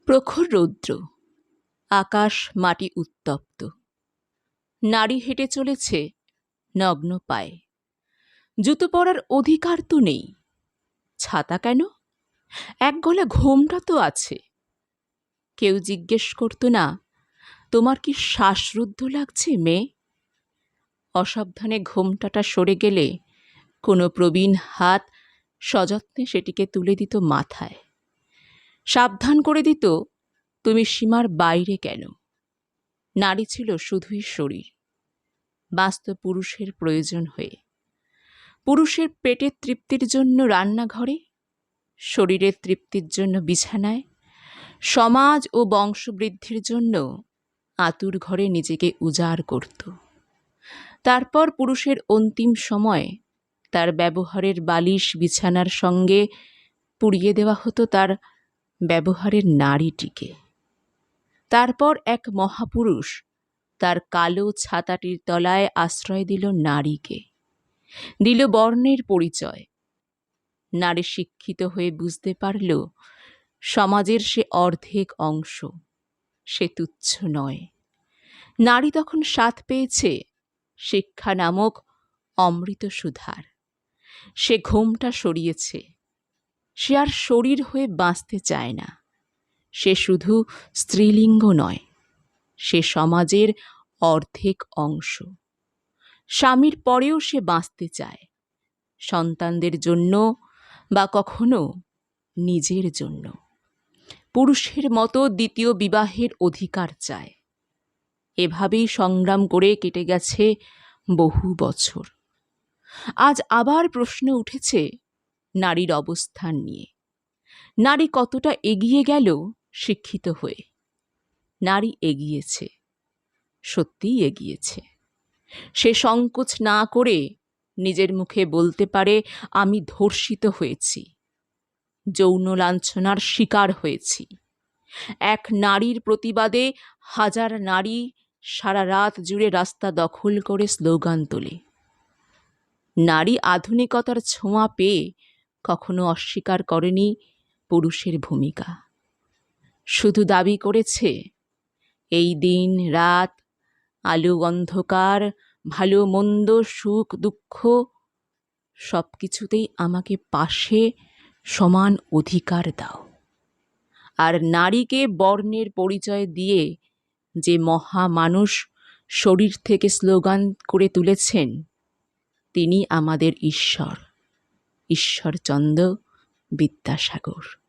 প্রখর রৌদ্র, আকাশ মাটি উত্তপ্ত। নারী হেঁটে চলেছে নগ্ন পায়ে। জুতো পরার অধিকার তো নেই। ছাতা কেন? এক গলা ঘোমটা তো আছে। কেউ জিজ্ঞেস করতো না, তোমার কি শ্বাসরুদ্ধ লাগছে মেয়ে? অসাবধানে ঘোমটাটা সরে গেলে কোনো প্রবীণ হাত সযত্নে সেটিকে তুলে দিত মাথায়। সাবধান করে দিত, তুমি সীমার বাইরে কেন? নারী ছিল শুধুই শরীর, বাঁচত পুরুষের প্রয়োজন হয়ে। পুরুষের পেটের তৃপ্তির জন্য রান্নাঘরে, শরীরের তৃপ্তির জন্য বিছানায়, সমাজ ও বংশবৃদ্ধির জন্য আতুর ঘরে নিজেকে উজাড় করত। তারপর পুরুষের অন্তিম সময়ে তার ব্যবহারের বালিশ বিছানার সঙ্গে পুড়িয়ে দেওয়া হতো তার ব্যবহারের নারীটিকে। তারপর এক মহাপুরুষ তার কালো ছাতাটির তলায় আশ্রয় দিল নারীকে, দিল বর্ণের পরিচয়। নারী শিক্ষিত হয়ে বুঝতে পারল, সমাজের সে অর্ধেক অংশ, সে তুচ্ছ নয়। নারী তখন স্বাদ পেয়েছে শিক্ষা নামক অমৃত সুধার। সে ঘোমটা সরিয়েছে। সে আর শরীর হয়ে বাঁচতে চায় না। সে শুধু স্ত্রীলিঙ্গ নয়, সে সমাজের অর্ধেক অংশ। স্বামীর পরেও সে বাঁচতে চায়, সন্তানদের জন্য বা কখনো নিজের জন্য। পুরুষের মতো দ্বিতীয় বিবাহের অধিকার চায়। এভাবেই সংগ্রাম করে কেটে গেছে বহু বছর। আজ আবার প্রশ্ন উঠেছে নারীর অবস্থান নিয়ে। নারী কতটা এগিয়ে গেল শিক্ষিত হয়ে? নারী এগিয়েছে, সত্যিই এগিয়েছে। সে সংকোচ না করে নিজের মুখে বলতে পারে, আমি ধর্ষিত হয়েছি, যৌন লাঞ্ছনার শিকার হয়েছি। এক নারীর প্রতিবাদে হাজার নারী সারা রাত জুড়ে রাস্তা দখল করে স্লোগান তোলে। নারী আধুনিকতার ছোঁয়া পেয়ে কখনো অস্বীকার করেনি পুরুষের ভূমিকা। শুধু দাবি করেছে, এই দিন রাত, আলো অন্ধকার, ভালো মন্দ, সুখ দুঃখ, সব কিছুতেই আমাকে পাশে সমান অধিকার দাও। আর নারীকে বর্ণের পরিচয় দিয়ে যে মহামানুষ শরীর থেকে স্লোগান করে তুলেছেন, তিনি আমাদের ঈশ্বর, ঈশ্বরচন্দ্র বিদ্যাসাগর।